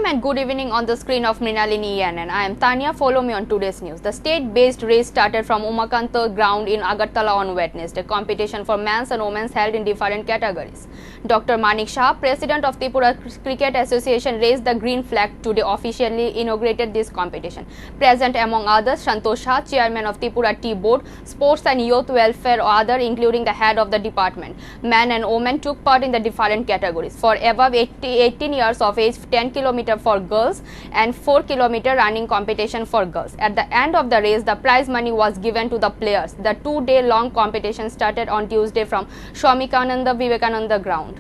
Welcome and good evening on the screen of Mrinalini ENN. I am Tanya. Follow me on today's news. The state-based race started from Umakanta ground in Agartala on Wednesday. Competition for men's and women's held in different categories. Dr. Manik Shah, President of Tripura Cricket Association, raised the green flag today, officially inaugurated this competition. Present among others, Santosh Shah, Chairman of Tripura Tea Board, Sports and Youth Welfare or other, including the head of the department. Men and women took part in the different categories. For above 18 years of age, 10 km for girls and 4 km running competition for girls. At the end of the race, the prize money was given to the players. The 2-day long competition started on Tuesday from Swamikananda Vivekananda ground.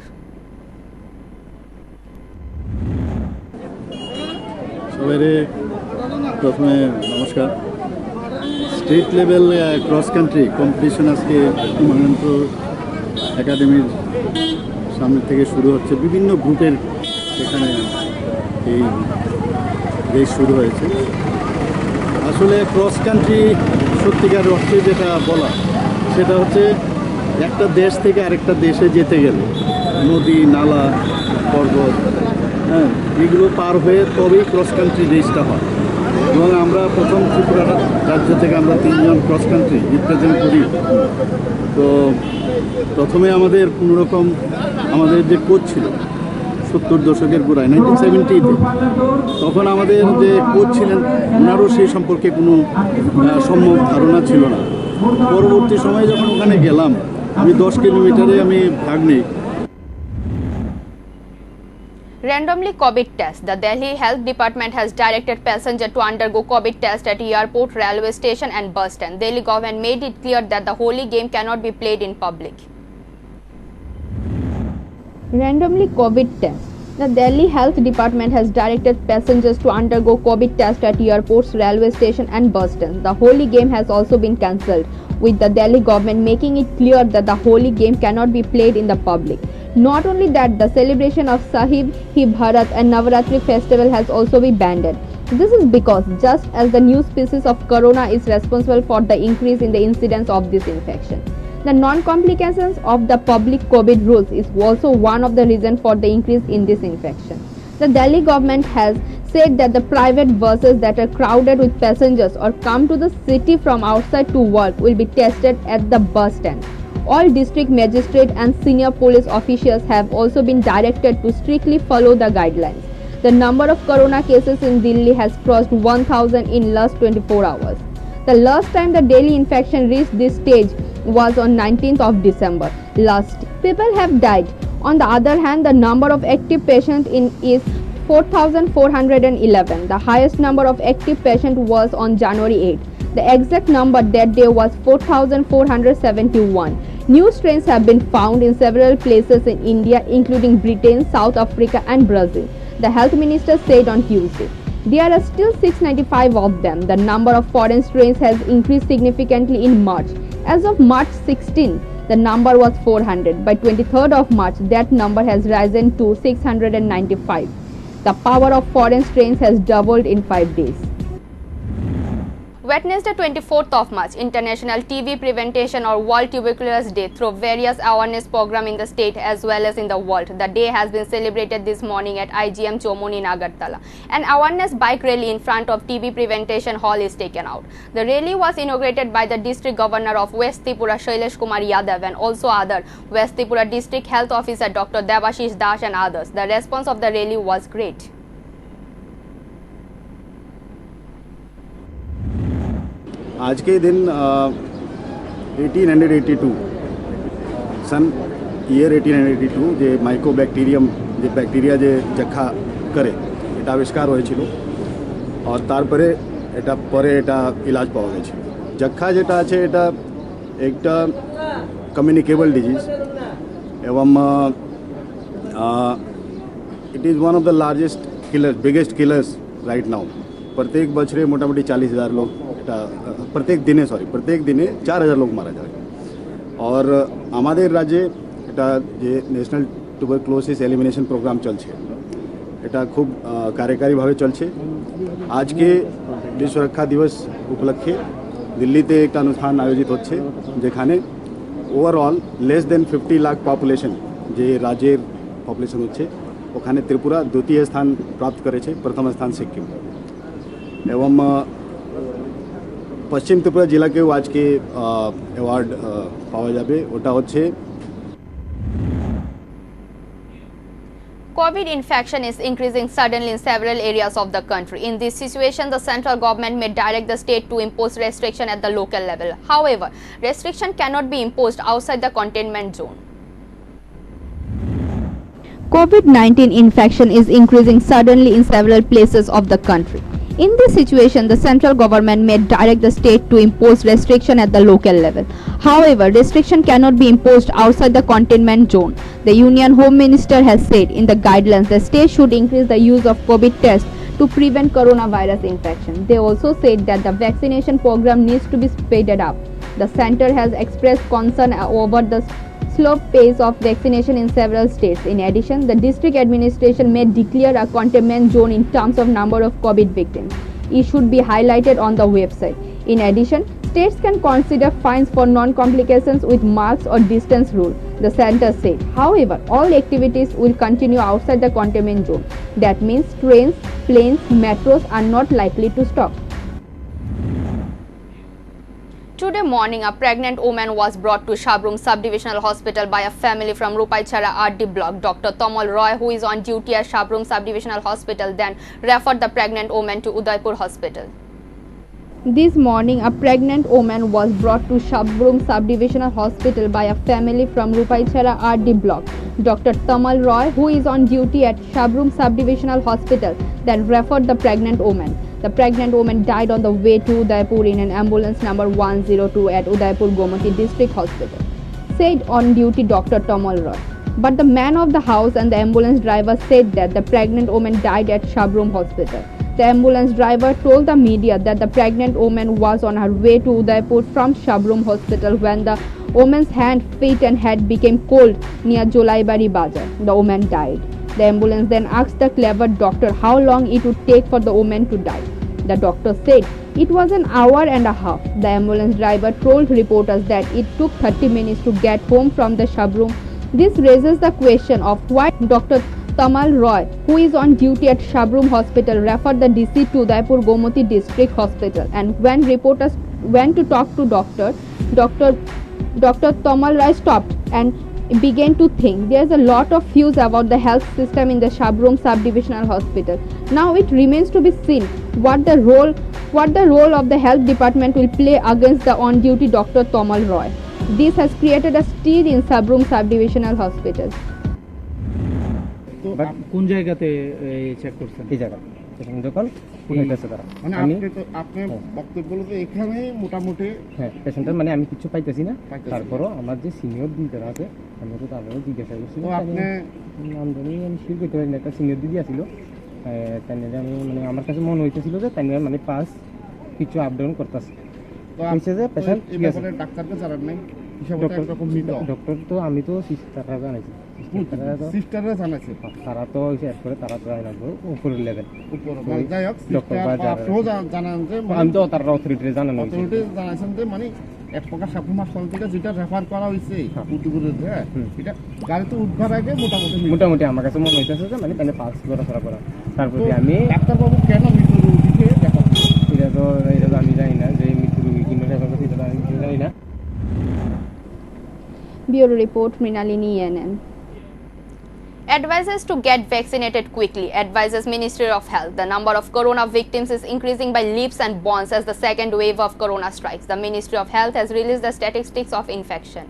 সবাইরে প্রথমে নমস্কার। State level cross country competition আজকে উমাকান্ত একাডেমির সামনে থেকে শুরু হচ্ছে। বিভিন্ন গ্রুপের এখানে এই রেস শুরু হয়েছে। আসলে ক্রস কান্ট্রি সত্যিকার অর্থে যেটা বলা সেটা হচ্ছে একটা দেশ থেকে আরেকটা দেশে যেতে গেলে নদী নালা পর্বত এগুলো পার হয়ে তবেই ক্রস কান্ট্রি রেসটা হয়। এবং আমরা প্রথম ত্রিপুরা রাজ্য থেকে আমরা 3 জন ক্রস কান্ট্রি রিপ্রেজেন্ট করি। তো প্রথমে আমাদের কোনোরকম আমাদের যে কোচ ছিল 70 দশকের গোড়ায় 1970-তে, তখন আমাদের যে কোচ ছিলেন ওনারও সেই সম্পর্কে কোনো সম্যক ধারণা ছিল না। পরবর্তী সময়ে যখন ওখানে গেলাম, আমি 10 কিলোমিটারে আমি ভাগ নিই। Randomly COVID test. The Delhi Health Department has directed passengers to undergo COVID test at airport, railway station and bus stand. Delhi government made it clear that the holy game cannot be played in public. Randomly COVID test. The Delhi Health Department has directed passengers to undergo COVID test at airports, railway station and bus stands. The holy game has also been cancelled, with the Delhi government making it clear that the holy game cannot be played in the public. Not only that, the celebration of Sahib Hi Bharat and Navaratri festival has also been banned. This is because just as the new species of corona is responsible for the increase in the incidence of this infection, the non-complications of the public COVID rules is also one of the reasons for the increase in this infection. The Delhi government has said that the private buses that are crowded with passengers or come to the city from outside to work will be tested at the bus stand. All district magistrate and senior police officials have also been directed to strictly follow the guidelines. The number of corona cases in Delhi has crossed 1,000 in last 24 hours. The last time the daily infection reached this stage was on 19th of December. Last people have died. On the other hand, the number of active patients is 4,411. The highest number of active patients was on January 8. The exact number that day was 4,471. New strains have been found in several places in India, including Britain, South Africa and Brazil, the health minister said on Tuesday. There are still 695 of them. The number of foreign strains has increased significantly in March. As of March 16, the number was 400. By 23rd of March, that number has risen to 695. The power of foreign strains has doubled in 5 days. Wednesday 24th of March, International TB Prevention or World Tuberculosis Day, through various awareness programs in the state as well as in the world. The day has been celebrated this morning at IGM Chomoni in Agartala. An awareness bike rally in front of TB Prevention Hall is taken out. The rally was inaugurated by the District Governor of West Tripura Shailesh Kumar Yadav and also other West Tripura District Health Officer Dr. Devashish Das and others. The response of the rally was great. आज के दिन 1882 सन year 1882 যে Mycobacterium যে bacteria যে যক্ষা করে এটা আবিষ্কার হয়েছিল আর তারপরে এটা পরে এটা ইলাজ পাওয়া গেছিল। যক্ষা যেটা আছে এটা একটা কমিউনিকেবল ডিজিজ এবং it is one of the largest killers biggest killers right now. প্রত্যেক বছরে মোটামুটি 40,000 লোক प्रत्येक दिने 4,000 लोग मारा जाए। और हमारे राज्य এটা যে ন্যাশনাল টুবারকুলোসিস এলিমিনেশন প্রোগ্রাম চলছে এটা খুব কার্যকারীভাবে চলছে। আজকে বিশ্ব রক্ষা দিবস উপলক্ষে দিল্লিতে একটা অনুষ্ঠান আয়োজিত হচ্ছে যেখানে overall less than 50 lakh population যে রাজ্যের পপুলেশন হচ্ছে ওখানে ত্রিপুরা দ্বিতীয় স্থান প্রাপ্ত করেছে, প্রথম স্থান সিকিম। এবং পশ্চিম ত্রিপুরা জেলাকেও আজকে অ্যাওয়ার্ড পাওয়া যাবে, ওটা হচ্ছে COVID infection is increasing suddenly in several areas of the country. In this situation, the central government may direct the state to impose restriction at the local level. However, restriction cannot be imposed outside the containment zone. COVID-19 infection is increasing suddenly in several places of the country. In this situation, the central government may direct the state to impose restriction at the local level. However, restriction cannot be imposed outside the containment zone. The Union Home Minister has said in the guidelines the state should increase the use of COVID tests to prevent coronavirus infection. They also said that the vaccination program needs to be speeded up. The center has expressed concern over the slow pace of vaccination in several states. In addition, the district administration may declare a containment zone in terms of number of COVID victims. It should be highlighted on the website. In addition, states can consider fines for non-complications with masks or distance rule, the center said. However, all activities will continue outside the containment zone. That means trains, planes, metros are not likely to stop. Today morning, a pregnant woman was brought to Shabrum Subdivisional Hospital by a family from Rupaichara RD block. Dr. Tamal Roy, who is on duty at Shabrum Subdivisional Hospital, then referred the pregnant woman to Udaipur Hospital. This morning, a pregnant woman was brought to Shabrum Subdivisional Hospital by a family from Rupaichara RD block. Dr. Tamal Roy, who is on duty at Shabrum Subdivisional Hospital, then referred the pregnant woman. The pregnant woman died on the way to Udaipur in an ambulance number 102 at Udaipur Gomati District Hospital, said on duty Dr. Tamal Roy. But the man of the house and the ambulance driver said that the pregnant woman died at Shabrum Hospital. The ambulance driver told the media that the pregnant woman was on her way to Udaipur from Shabrum Hospital when the woman's hand, feet and head became cold near Jolaibari Bazar. The woman died. The ambulance then asked the clever doctor how long it would take for the woman to die. The doctor said it was an hour and a half. The ambulance driver told reporters that it took 30 minutes to get home from the Shabrum. This raises the question of why Dr. Tamal Roy, who is on duty at Shabrum Hospital, referred the deceased to Udaipur Gomati District Hospital. And when reporters went to talk to Dr. Tamal Roy stopped and began to think. There's a lot of views about the health system in the Shabrum Subdivisional Hospital. Now it remains to be seen what the role of the health department will play against the on-duty Dr. Tamal Roy. This has created a stir in Shabrum Subdivisional Hospital. But কোন জায়গাতে check করছেন? এই জায়গা যখন উঠাইতেছে তারা মানে আপনি বক্তব্য বলতে এখানে মোটামুটি হ্যাঁ পেশেন্টের মানে আমি কিছু পাইতেছি না, তারপরও আমার যে সিনিয়র দিদি আছে আমি তো তাদেরও জিজ্ঞাসা করছি। আপনি আমদানি আমি শির করতে পারি না, একটা সিনিয়র দিদি আসছিল তাই আমি মানে আমার কাছে মনে হইতেছিল যে তাই মানে পাস কিছু আপ ডাউন করতেছে। ডাক্তারকে জানার নাই ডক্টর তো আমি তো সিস্টাররা জানাইছি, সিস্টাররা জানাইছে তারা তো শেয়ার করে তারা তো জানাবো উপরের লেভেল যাই হোক জানান যে আমি তো তারা অথরিটি জানানো জানাইছেন যে মানে এক প্রকার সাবরুম হাসপাতাল থেকে যেটা রেফার করা হয়েছে উদ্যোগের এটা গাড়িতে উঠবার আগে মোটামুটি আমার কাছে মনে হইতেছে যে মানে পাস ঘোরাফেরা করা। তারপরে আমি ডাক্তারবাবু কেন মৃত্যু রোগীকে এটা তো আমি জানি না যে মৃত্যু রোগী কিংবা রেফার করছে এটা আমি জানি না। Bureau Report, Mrinalini ENN. Advises to get vaccinated quickly, advises Ministry of Health. The number of corona victims is increasing by leaps and bounds as the second wave of corona strikes. The Ministry of Health has released the statistics of infection.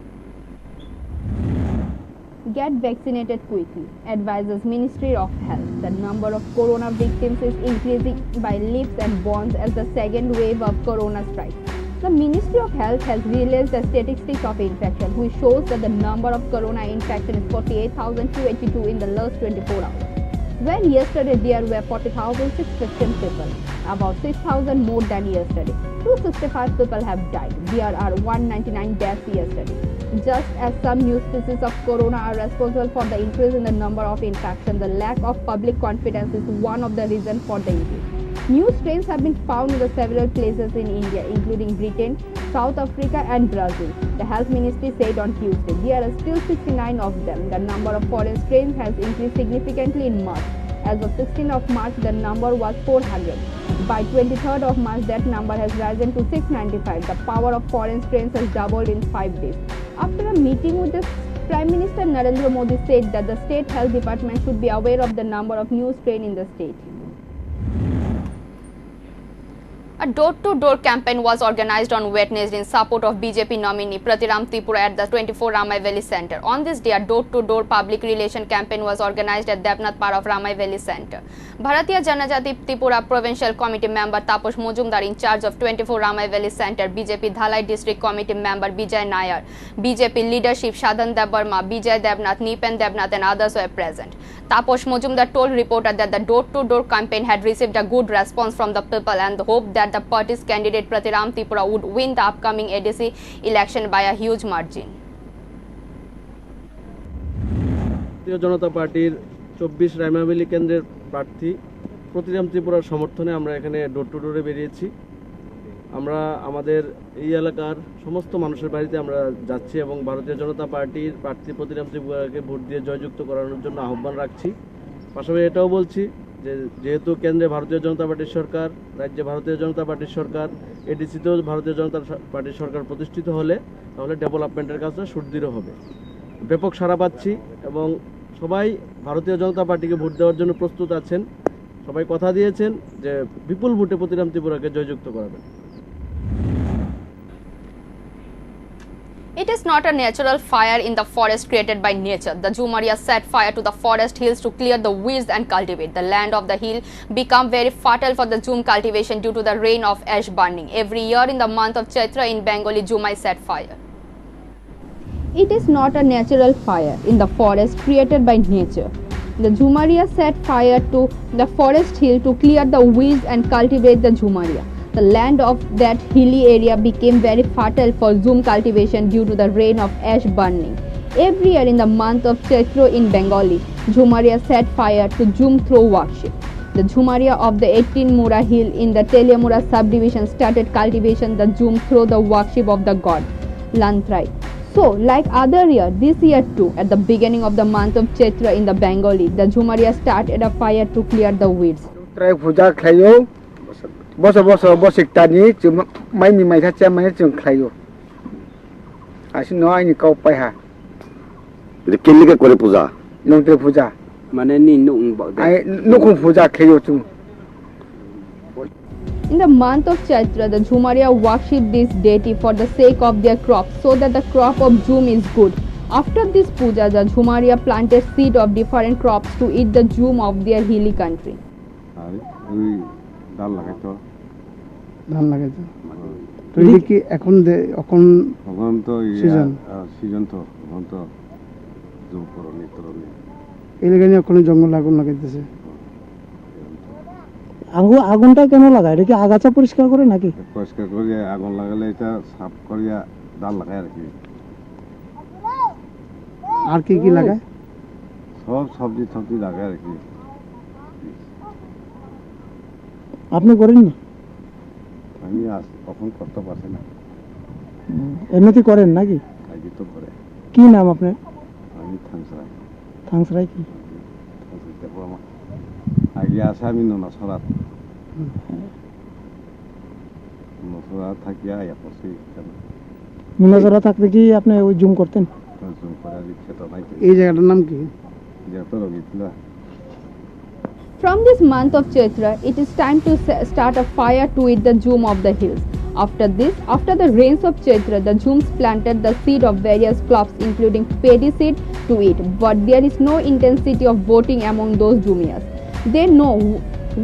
Get vaccinated quickly, advises Ministry of Health. The number of corona victims is increasing by leaps and bounds as the second wave of corona strikes. The Ministry of Health has released the statistics of infection, which shows that the number of corona infection is 48,282 in the last 24 hours. Where yesterday there were 40,615 people, about 6,000 more than yesterday. 265 people have died. There are 199 deaths yesterday. Just as some new species of corona are responsible for the increase in the number of infections, the lack of public confidence is one of the reasons for the increase. New strains have been found in the several places in India, including Britain, South Africa and Brazil. The health ministry said on Tuesday there are still 69 of them. The number of foreign strains has increased significantly in March. As of 16th of March, the number was 400. By 23rd of March, that number has risen to 695. The power of foreign strains has doubled in 5 days. After a meeting with the Prime Minister Narendra Modi said that the state health department should be aware of the number of new strains in the state. A door-to-door campaign was organized on Wednesday in support of BJP nominee Pratiram Tripura at the 24 Ramai Valley Center. On this day, a door-to-door public relation campaign was organized at Devnath Par of Ramai Valley Center. Bharatiya Janajati Tripura Provincial Committee member Taposh Mujumdar in charge of 24 Ramai Valley Center, BJP Dhalai District Committee member Bijay Nayar, BJP leadership Shadhan Debarma, Bijay Devnath, Nipen Devnath and others were present. Taposh Mujumdar told reporters that the door-to-door campaign had received a good response from the people and hoped that the party's candidate Pratiram Tripura would win the upcoming ADC election by a huge margin. ভারতীয় জনতা পার্টির 24 রায়মাভেলী কেন্দ্রের প্রার্থী প্রতিরাম ত্রিপুরার সমর্থনে আমরা এখানে door to ডোরে বেরিয়েছি। আমরা আমাদের এই এলাকার সমস্ত মানুষের বাড়িতে আমরা যাচ্ছি এবং ভারতীয় জনতা পার্টির প্রার্থী প্রতিরাম ত্রিপুরাকে ভোট দিয়ে জয়যুক্ত করানোর জন্য আহ্বান রাখছি। পাশাপাশি এটাও বলছি যে যেহেতু কেন্দ্রে ভারতীয় জনতা পার্টির সরকার, রাজ্যে ভারতীয় জনতা পার্টির সরকার, এডিসিতেও ভারতীয় জনতা পার্টির সরকার প্রতিষ্ঠিত হলে তাহলে ডেভেলপমেন্টের কাজটা সুদৃঢ় হবে। ব্যাপক সাড়া পাচ্ছি এবং সবাই ভারতীয় জনতা পার্টিকে ভোট দেওয়ার জন্য প্রস্তুত আছেন। সবাই কথা দিয়েছেন যে বিপুল ভোটে প্রতিরাম ত্রিপুরাকে জয়যুক্ত করাবেন। It is not a natural fire in the forest created by nature. The Jhumaria set fire to the forest hills to clear the weeds and cultivate. The land of the hill become very fertile for the Jhum cultivation due to the rain of ash burning. Every year in the month of Chaitra in Bengali, Jhumai set fire. It is not a natural fire in the forest created by nature. The Jhumaria set fire to the forest hill to clear the weeds and cultivate the Jhumaria. The land of that hilly area became very fertile for Jhum cultivation due to the rain of ash burning. Every year in the month of Chaitra in Bengali, Jhumaria set fire to Jhum through worship. The Jhumaria of the 18 Mura hill in the Teliamura subdivision started cultivation the Jhum through the worship of the god Lantrai. So, like other year, this year too, at the beginning of the month of Chaitra in the Bengali, the Jhumaria started a fire to clear the weeds. Bosik-tani mai mi mai thacha mai chung khlayo asin no ai ni kau pai ha এটা কেলিকে করে পূজা nongtre puja মানে নি নুং ai nukung puja khlayo chung. In the month of Chaitra, the Jhumaria worship this deity for the sake of their crops so that the crop of Jhum is good. After this puja, the Jhumaria planted seed of different crops to eat the Jhum of their hilly country. ডাল লাগাইতো ধান লাগাইছো তো এই কি এখন এখন তো season তো এখন তো জুম করনি তরনি এই লাগানি এখন জঙ্গল আগুন লাগাইতেছে। আগুনটা কেন লাগায়? এটা কি আগাছা পরিষ্কার করে নাকি? পরিষ্কার করে আগুন লাগালে এটা সাফ করিয়া ডাল লাগায় আর কি। আর কি কি লাগায়? সব সবজি লাগায় আর কি। আপনি করেননি? আমি কখন করতে পারছি না। এমনিতে করেন নাকি? আগে তো করে। কি নাম আপনার? আমি থাংসরাই। থাংসরাই কি? আগে আসে আমি নসরাত থাকিয়া আয়া পড়ছি। মিনাজরা থাকতে কি আপনি ওই জুম করতেন? জুম করে খেতে নাই। এই জায়গাটার নাম কি? যেটা রগিতলা। From this month of Chaitra, it is time to start a fire to eat the Jhum of the hills. After the rains of Chaitra, the Jhums planted the seed of various crops including paddy seed to eat. But there is no intensity of voting among those Jhumias. They know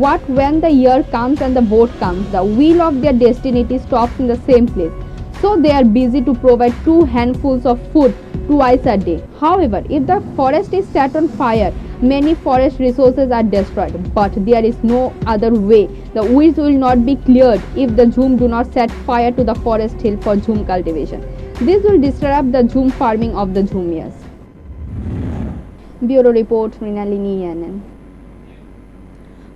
what when the year comes and the vote comes, the wheel of their destiny stops in the same place. So they are busy to provide 2 handfuls of food twice a day. However, if the forest is set on fire, many forest resources are destroyed, but there is no other way. The weeds will not be cleared if the Jhum do not set fire to the forest hill for Jhum cultivation. This will disrupt the Jhum farming of the Jhumias. Bureau Report, Mrinalini Yanan.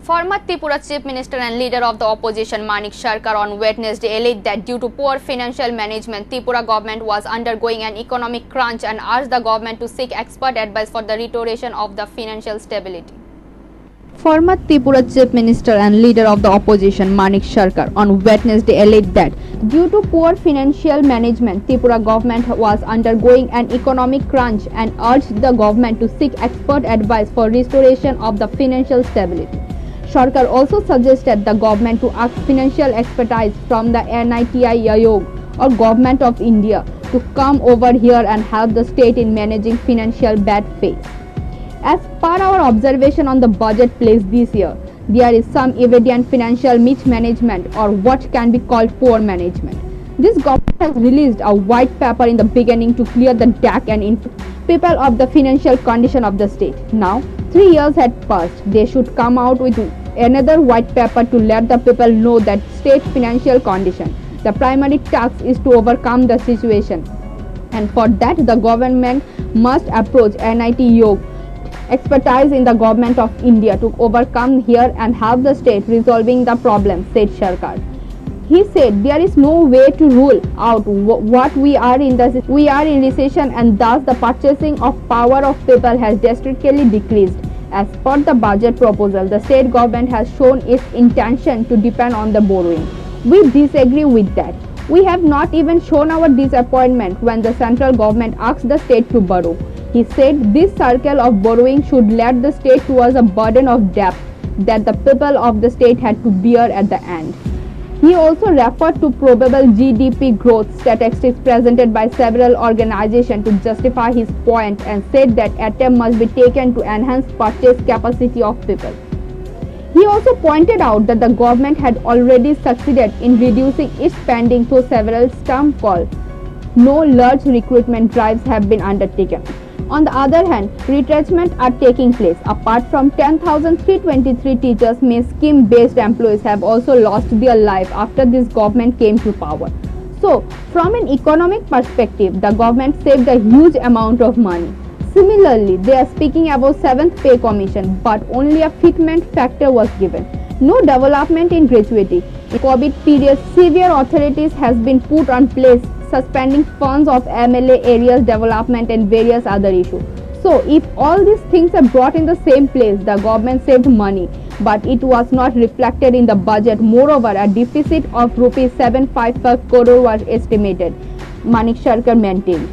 Former Tripura Chief Minister and leader of the opposition Manik Sarkar on Wednesday alleged that due to poor financial management, Tripura government was undergoing an economic crunch and urged the government to seek expert advice for the restoration of the financial stability. Former Tripura Chief Minister and leader of the opposition Manik Sarkar on Wednesday alleged that due to poor financial management, Tripura government was undergoing an economic crunch and urged the government to seek expert advice for restoration of the financial stability. Sarkar also suggested the government to ask financial expertise from the NITI Aayog or Government of India to come over here and help the state in managing financial bad phase. As per our observation on the budget placed this year, there is some evident financial mismanagement or what can be called poor management. This government has released a white paper in the beginning to clear the deck and inform people of the financial condition of the state. Now, 3 years had passed. They should come out with another white paper to let the people know that state financial condition. The primary task is to overcome the situation, and for that the government must approach NITI Aayog expertise in the government of India to overcome here and help the state resolving the problem, said Sarkar. He said there is no way to rule out what we are in recession, and thus the purchasing of power of people has drastically decreased. As per the budget proposal, the state government has shown its intention to depend on the borrowing. We disagree with that. We have not even shown our disappointment when the central government asked the state to borrow. He said this circle of borrowing should lead the state towards a burden of debt that the people of the state had to bear at the end. He also referred to probable GDP growth statistics presented by several organizations to justify his point and said that attempt must be taken to enhance purchase capacity of people. He also pointed out that the government had already succeeded in reducing its spending through several stump calls. No large recruitment drives have been undertaken. On the other hand, retrenchments are taking place. Apart from 10,323 teachers, scheme-based employees have also lost their life after this government came to power. So, from an economic perspective, the government saved a huge amount of money. Similarly, they are speaking about 7th pay commission, but only a fitment factor was given. No development in gratuity. In COVID period, severe authorities has been put on place, suspending funds of MLA areas development and various other issues. So, if all these things are brought in the same place, the government saved money, but it was not reflected in the budget. Moreover, a deficit of rupees 755 crore was estimated, Manik Sarkar maintained.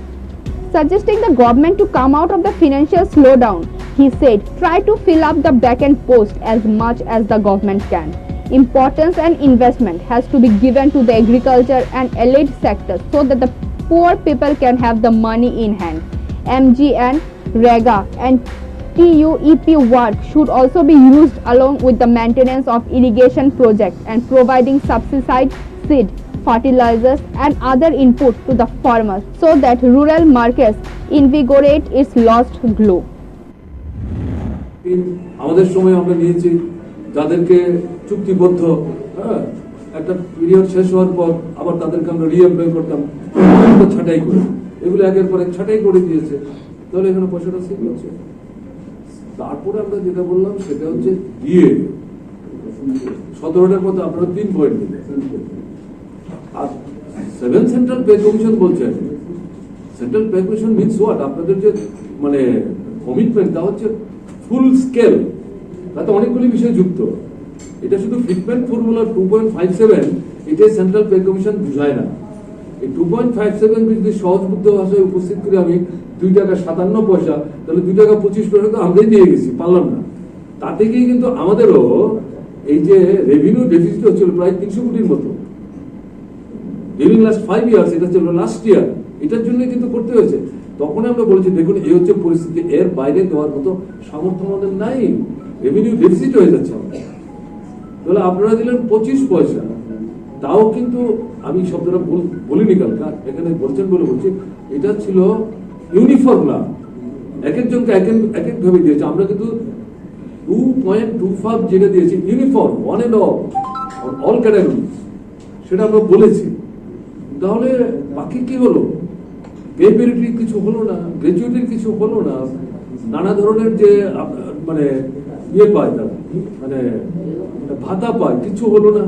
Suggesting the government to come out of the financial slowdown, he said, try to fill up the vacant post as much as the government can. Importance and investment has to be given to the agriculture and allied sectors so that the poor people can have the money in hand. MGN, REGA and TUEP work should also be used along with the maintenance of irrigation projects and providing subsidized seed, fertilizers and other input to the farmers so that rural markets invigorate its lost glow. আমাদের সময় আমরা নিয়েছি যাদেরকে চুক্তিবদ্ধ একটা period শেষ হওয়ার পর আবার তাদেরকে আমরা রিএমপ্লয় করতাম ছাঁটাই করে, এগুলো একের পর এক ছাঁটাই করে দিয়েছে, তাহলে এখানে পয়সাটা সেভ হচ্ছে। তারপরে আমরা যেটা বললাম সেটা হচ্ছে দিয়ে 17টার মধ্যে আপনারা 3 পয়েন্ট দিলেন, আর 7 সেন্ট্রাল পে কমিশন বলছেন। Central pay commission means what? আপনাদের যে মানে কমিটমেন্ট তা হচ্ছে ফুল স্কেল, তাতে অনেকগুলি বিষয় যুক্ত। এটা শুধু ফিটমেন্ট ফর্মুলা 2.57 এটাই সেন্ট্রাল পে কমিশন বুঝায় না। এই 2.57 যদি সহজবুদ্ধ ভাষায় উপস্থিত করে আমি 2 টাকা 57 পয়সা, তাহলে 2 টাকা 25 পয়সা তো আমরাই দিয়ে গেছি, পারলাম না। তাতে গিয়ে কিন্তু আমাদেরও এই যে রেভিনিউ ডেফিসিট হচ্ছিল প্রায় 300 কোটির মতো ডিউরিং লাস্ট 5 ইয়ার্স, এটা ছিল লাস্ট ইয়ার, এটার জন্য কিন্তু করতে হয়েছে। তখন আমরা বলেছি দেখুন এই হচ্ছে পরিস্থিতি, এর বাইরে দেওয়ার মতো সামর্থ্য আমাদের নাই, রেভিনিউ ডেফিসিট হয়ে যাচ্ছে আমাদের। তাহলে আপনারা দিলেন 25 পয়সা, তাও কিন্তু আমি শব্দটা বলিনি কালকা, এখানে বলছেন বলে বলছি, এটা ছিল ইউনিফর্ম না, এক একজনকে এক একভাবে দিয়েছে। আমরা কিন্তু 2.25 যেটা দিয়েছি uniform, one and all category, সেটা আমরা বলেছি। তাহলে বাকি কি হলো? পে প্যারিটি কিছু হলো না, গ্র্যাচুইটির কিছু হলো না, নানা ধরনের যে মানে ইয়ে পায় তারা, মানে ভাতা পায়, কিছু হলো না।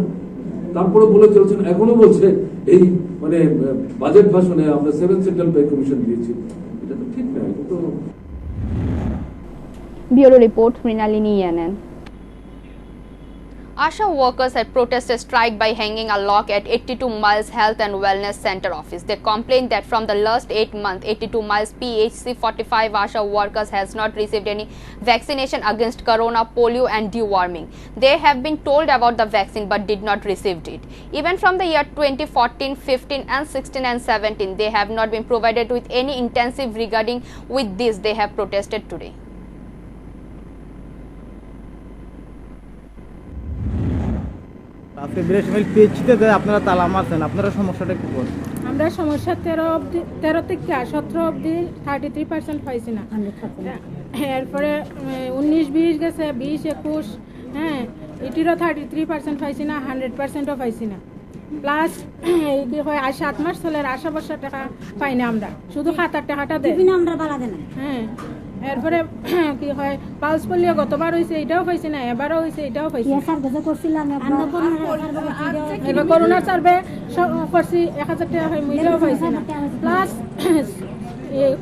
তারপরে বলে চলছেন, এখনো বলছে এই মানে বাজেট ভাষণে আমরা 7 সেন্ট্রাল পে কমিশন দিয়েছি। এটা তো ঠিক না, এটা তো। Bureau Report, Mrinalini ENN. ASHA workers had protested strike by hanging a lock at 82 Miles Health and Wellness Center office. They complained that from the last 8 months, 82 Miles PHC 45 ASHA workers has not received any vaccination against corona, polio and deworming. They have been told about the vaccine but did not receive it. Even from the year 2014, 15 and 16 and 17, they have not been provided with any intensive regarding with this. They have protested today. আজকে বৃহস্পতিবার পিএইচসিতে যে আপনারা তালা মারছেন, আপনারা সমস্যাটা কি বলেন? আমরা সমস্যা 13 থেকে 17 অবধি 33% পাইছি না। এরপরে 19-20 গেছে, 20-21, হ্যাঁ এটিরও 33% পাইছি না, 100%ও পাইছি না। প্লাস কি হয়, 7 মাস চলে আশা বর্ষা টাকা পাই না আমরা, শুধু খাতার টাকাটা দেয় আমরা বালা দেন। হ্যাঁ এরপরে কি হয়, পালস পোলিও গতবার হয়েছে, এটাও পাইছি না, এবারও হয়েছে, এটাও পাইছি। এবার করোনার সার্ভে করছি, 1000 টাকা হয়, এটাও পাইছি না। প্লাস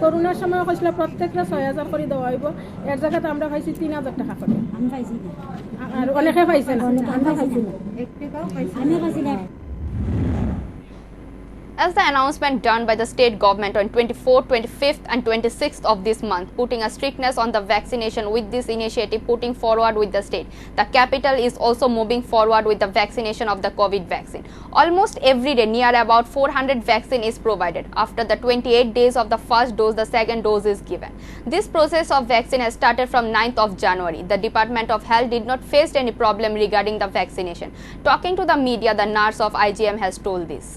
করোনার সময় কৈছিল প্রত্যেকটা 6000 করে দেওয়া হইব, এর জায়গাতে আমরা পাইছি 3000 টাকা করে। আর অনেকে পাইছে না। As the announcement done by the state government on 24th, 25th and 26th of this month, putting a strictness on the vaccination with this initiative putting forward with the state, the capital is also moving forward with the vaccination of the COVID vaccine. Almost every day, near about 400 vaccine is provided. After the 28 days of the first dose, the second dose is given. This process of vaccine has started from 9th of January. The Department of Health did not face any problem regarding the vaccination. Talking to the media, the nurse of IGM has told this.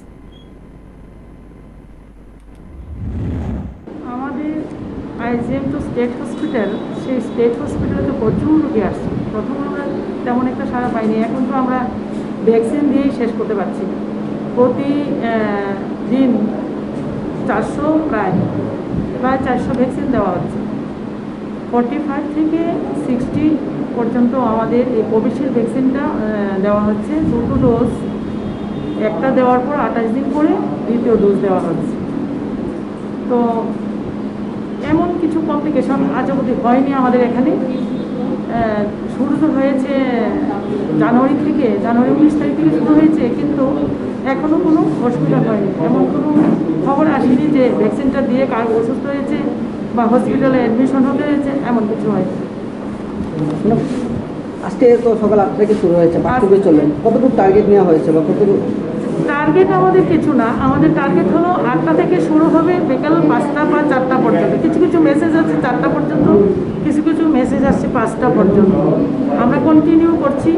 আমাদের IgM তো state hospital, সেই state হসপিটালে তো প্রচুর রোগী আসছে। প্রথম আমরা তেমন একটা সারা পাইনি, এখন তো আমরা ভ্যাকসিন দিয়েই শেষ করতে পারছি। প্রতিদিন 400 প্রায় 400 ভ্যাকসিন দেওয়া হচ্ছে। 45 থেকে 60 পর্যন্ত আমাদের এই কোভিশিল্ড ভ্যাকসিনটা দেওয়া হচ্ছে। 2 ডোজ, একটা দেওয়ার পর 28 দিন পরে দ্বিতীয় ডোজ দেওয়া হচ্ছে। তো এমন কিছু কমপ্লিকেশন আজ অবধি হয়নি আমাদের এখানে। শুরু তো হয়েছে জানুয়ারি 19 তারিখ থেকে শুরু হয়েছে, কিন্তু এখনও কোনো অসুবিধা হয়নি। এমন কোনো খবর আসেনি যে ভ্যাকসিনটা দিয়ে কারো অসুস্থ হয়েছে বা হসপিটালে অ্যাডমিশন হতে হয়েছে, এমন কিছু হয়নি। আজকে তো সকাল 8 থেকে শুরু হয়েছে, বাকিটুকু চললেন, কতটুকু টার্গেট নেওয়া হয়েছে বা কতটুকু? টার্গেট আমাদের কিছু না, আমাদের টার্গেট হলো 8টা থেকে শুরু হবে, বিকাল 5টা বা 4টা পর্যন্ত। কিছু কিছু মেসেজ আছে 4টা পর্যন্ত, কিছু কিছু মেসেজ আসছে 5টা পর্যন্ত। আমরা কন্টিনিউ করছি,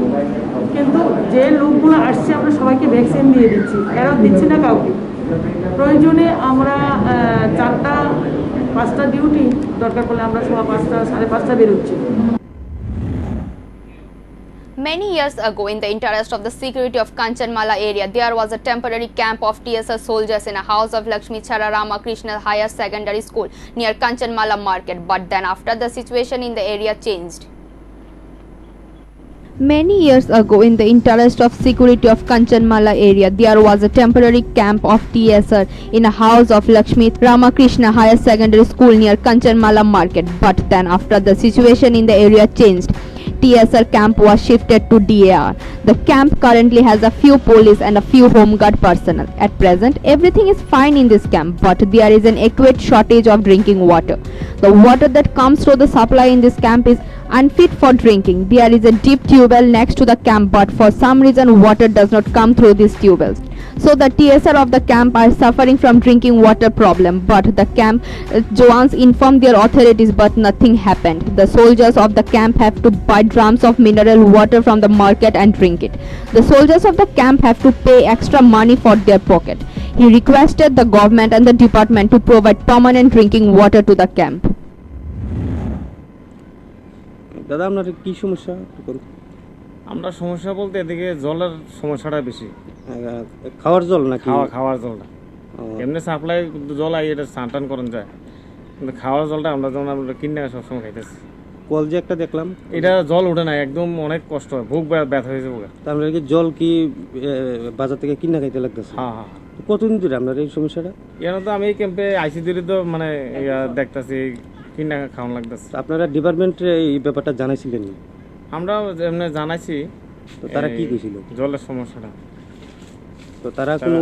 কিন্তু যে লোকগুলো আসছে আমরা সবাইকে ভ্যাকসিন দিয়ে দিচ্ছি, ফেরত দিচ্ছি না কাউকে। প্রয়োজনে আমরা 4টা 5টা ডিউটি, দরকার পড়লে আমরা সবাই 5টা 5:30 বেরোচ্ছি। Many years ago, in the interest of the security of Kanchanmala area, there was a temporary camp of TSR soldiers in a house of Lakshmi Chara Ramakrishna Higher Secondary School near Kanchanmala Market. But then after the situation in the area changed. Many years ago, in the interest of security of Kanchanmala area, there was a temporary camp of TSR in a house of Lakshmi Ramakrishna Higher Secondary School near Kanchanmala Market. But then after the situation in the area changed, TSR camp was shifted to DAR. The camp currently has a few police and a few home guard personnel. At present, everything is fine in this camp, but there is an acute shortage of drinking water. The water that comes through the supply in this camp is unfit for drinking. There is a deep tube well next to the camp, but for some reason water does not come through these tube wells. So the TSR of the camp are suffering from drinking water problem, but the camp Joans informed their authorities, but nothing happened. The soldiers of the camp have to buy drums of mineral water from the market and drink it. The soldiers of the camp have to pay extra money for their pocket. He requested the government and the department to provide permanent drinking water to the camp. দাদা আপনার কি সমস্যা? আমরা সমস্যা বলতে এদিকে জলের সমস্যাটা বেশি। খাওয়ার জল না? খাওয়ার জলটা এমনি সাপ্লাই জল আই, এটা স্নান টান করেন যায়, কিন্তু খাওয়ার জলটা আমরা যেমন আমরা কিনে সবসময় খাইতেছি। কল যে একটা দেখলাম এটা জল ওঠে না, একদম অনেক কষ্ট হয়, বুক ব্যথা হয়েছে বুকে। তার মানে কি জল কি বাজার থেকে কিনা খাইতে লাগতেছে? হ্যাঁ হ্যাঁ। কতদিন ধরে আপনার এই সমস্যাটা? এখানে তো আমি এই ক্যাম্পে আইসি দিলে তো মানে দেখতেছি কিনা খাওয়ান লাগতেছে। আপনারা ডিপার্টমেন্টে এই ব্যাপারটা জানাইছিলেন? আমরা এমনি জানাইছি। তো তারা কি কইছিল? জলের সমস্যাটা। তো তারা কোনো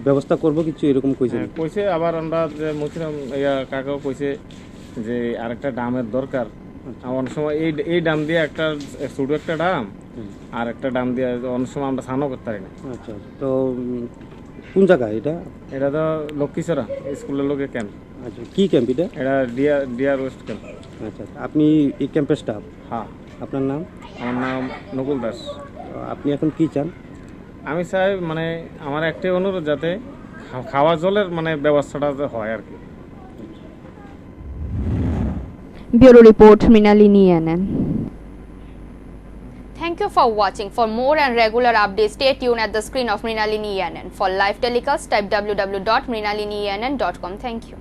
ব্যবস্থা করবো কিছু এরকম কইছে? কইছে, আবার আমরা যে মুছিলাম কাকাও কইছে যে আরেকটা ডামের দরকার। অনেক সময় এই ডাম দিয়ে একটা ছোট একটা ডাম আর একটা ডাম দিয়ে অনেক সময় আমরা স্নানও করতে পারি না। আচ্ছা, তো কোন জায়গা এটা? এটা তো লক্ষ্মীছড়া স্কুলের লোকের ক্যাম্প। আচ্ছা, কি ক্যাম্প এটা? এটা ডিয়ার ওয়েস্ট ক্যাম্প। আচ্ছা, আপনি এই ক্যাম্পের স্টাফ? হ্যাঁ। আপনার নাম? আমার নাম নকুল দাস। আপনি এখন কি চান? আমি চাই মানে আমার একটাই অনুরোধ, যাতে খাওয়া জলের মানে ব্যবস্থাটা হয় আর কি। Bureau Report, Mrinalini NN. Thank you for watching. For more and regular updates, stay tuned at the screen of Mrinalini NN. For live telecasts, type www.mrinalinienn.com. Thank you.